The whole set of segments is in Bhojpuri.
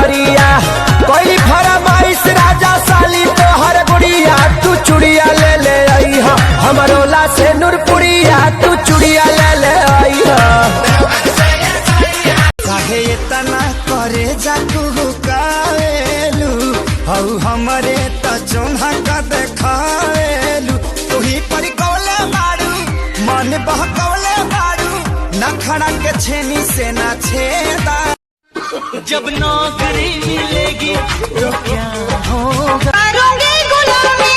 नजरिया कोई फरमाइश राजा साली तो हर गुड़िया तू चुड़िया ले ले आई हा हमरोला से नूरपुरिया तू चुड़िया ले ले आई हा। काहे इतना करे जाकू कावेलू हऊ हमरे त जोन्हा का देखावेलू तू ही पर कौले मारू मन बहकौले मारू नखड़ा के छेनी से ना छेदा। जब नौकरी मिलेगी तो क्या होगा गुलामी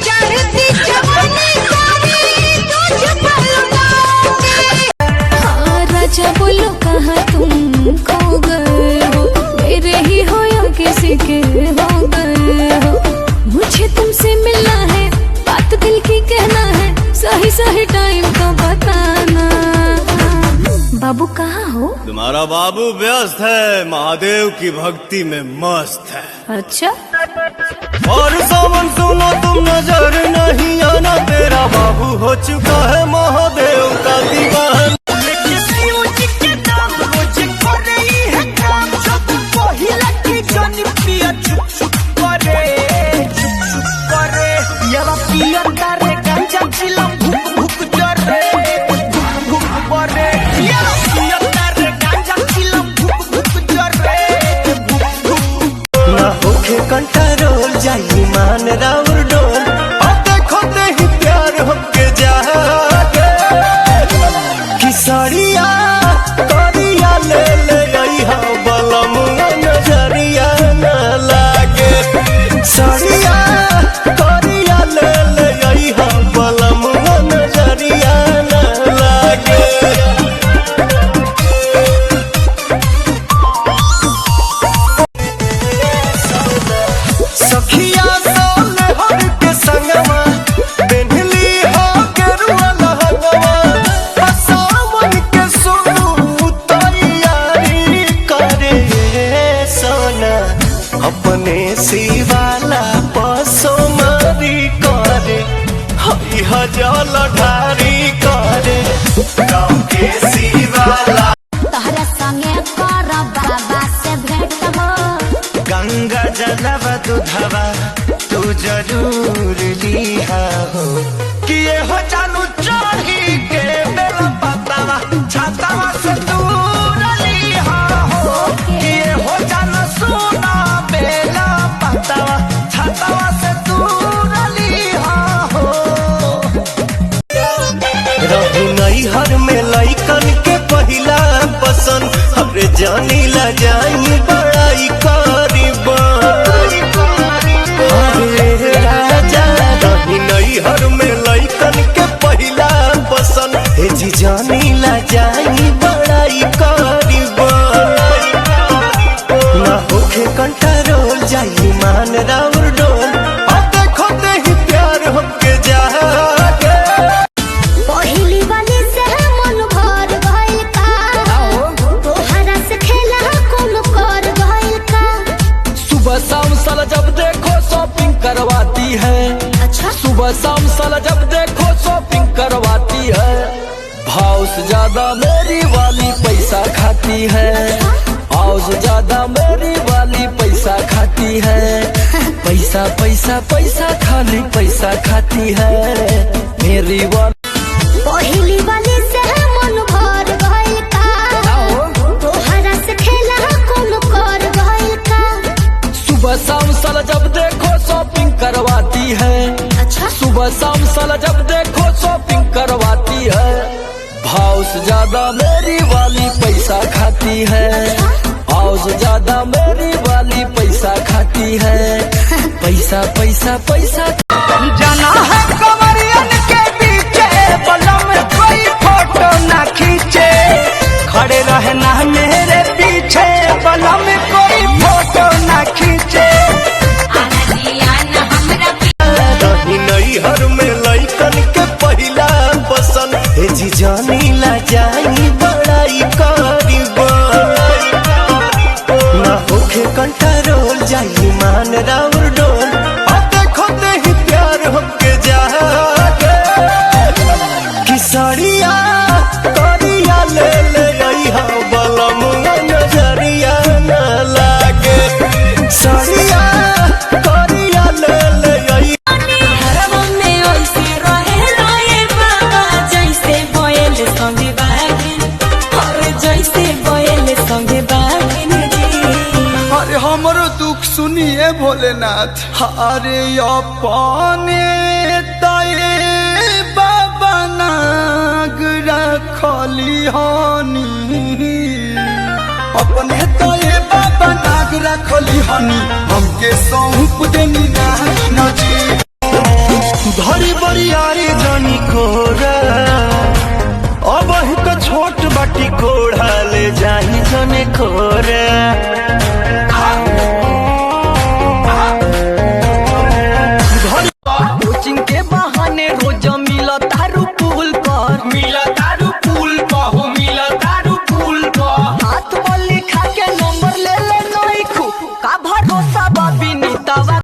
चढ़ती जवानी राजा बोलो कहाँ तुम खो गए हो मेरे ही हो या किसी के हो गए हो मुझे तुमसे मिलना है बात दिल की कहना है सही सही टाइम तो बताना। बाबू कहाँ हो? तुम्हारा बाबू व्यस्त है महादेव की भक्ति में मस्त है। अच्छा और सावन सुनो तुम नजर नहीं आना तेरा बाबू हो चुका है महादेव का दीवाना। कंट्रोल जाई मान राउर डोल और देखो ते ही प्यार होके जागे किसरिया करिया ले ले आई हा बलमुआ नजरिया न लागे सरिया करिया ले ले आई हा बलमुआ नजरिया न लागे। सखिया सोल हर के संगवा बेनली हो के रुअल हंगवा सावन के सुनु तैयारी करे सोना अपने सिवाला पसो मारी करे हई हजल ढारी करे गाँव के सिवाला तोहरा संगे कर बाबा से भेंट हो गंगा जलवा दुधवा तू जरूर लिहा हो कि ये हो जानू चढ़ी के बेल पतावा छातावा से दूर लिहा हो कि ये हो जानू सुना बेल पतावा छातावा से दूर लिहा हो। रहू नैहर में लइकन के पहिला पसंद हर जानी ला जाई बड़ाई करी नैहर में लइकन के पहिला पसंद हे जी जानी ला जाई बड़ाई करीब ना होखे कंट्रोल जाई मान राउर डोल और देखो ते ही प्यार होके जागे पहली वाली से मन भर गइल का तोहरा से खेला कौन कर गइल का सुबह शाम साला जब देखो शॉपिंग करवाती है। अच्छा सुबह शाम साला जब देखो शॉपिंग करवाती है भाव से ज्यादा मेरी वाली पैसा खाती है भाव से ज्यादा मेरी वाली पैसा खाती है पैसा पैसा पैसा खाली पैसा खाती है मेरी वाली। पहली वाली से मन भर गइल का तोहरा से खेला कौन कर गइल का सुबह शाम साला जब देखो शॉपिंग करवाती है। अच्छा सुबह शाम साला जब देखो शॉपिंग करवाती है भाव से ज्यादा मेरी वाली पैसा खाती है भाव से ज्यादा मेरी वाली पैसा खाती है पैसा पैसा पैसा। जाना है कमरियन के पीछे बलम कोई फोटो ना खींचे खड़े रहना मेरे पीछे बलम कोई फोटो ना खींचे। नैहर में लइकन के पहिला पसंद हे जी जानी ला जाई बड़ाई करीब ना होखे कंट्रोल जाई मान राउर डोल और देखो ते ही प्यार होके जागे किसरिया करिया ले ले आई हा भोलेनाथ। अरे अपने तये बाबा नाग रखली हनी, अपने तये बाबा नाग रखली हनी, हमके सौंप देनी नजी। धरी बरियारी जानी कोरा, अब ही तो छोट बाटी कोढ़ा ले जाही जने कोरा। कोचिंग के बहाने रोज मिला तारू पुल पर, मिला दारू पुल बहु मिला दारू पुल बहु। हाथ में लिखा के नंबर ले ले नई खू का भरोसा बाबी नीतावा।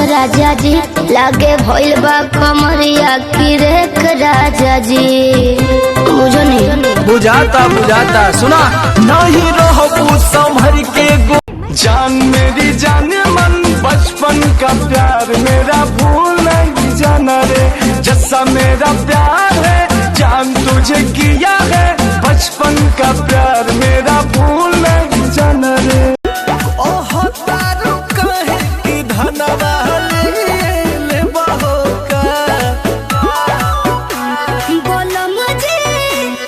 राजा जी लागे भइल बा कमरिया की रेख राजा जी, मुझे नहीं बुझाता बुझाता सुना नहीं रहो संभर के गो। जान मेरी जान मन बचपन का प्यार मेरा भूल नहीं जाना रे, जैसा मेरा प्यार है जान तुझे किया है, बचपन का प्यार मेरा भूल नहीं जाना रे। ओह तारू कहे की धनवा ले बहो का, बोलो मुझे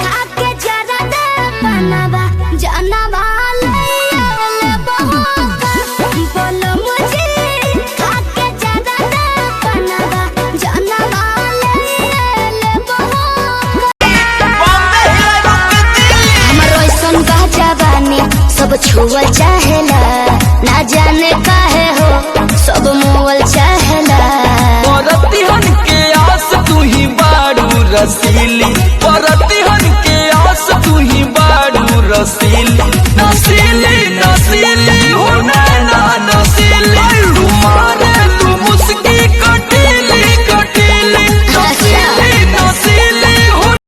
आके जरा दे बनवा जानवा ले बहोका, बोलो मुझे आके जरा दे बनवा जानवा ले बहोका। हमरो ऐसन बा जवानी सब छुअल चाहेला, ना जाने काहे हो सब मोल चाहेला। परतिहन के आस तू ही बाड़ू रसीली, परतिहन के आस तू ही बाड़ू रसीली।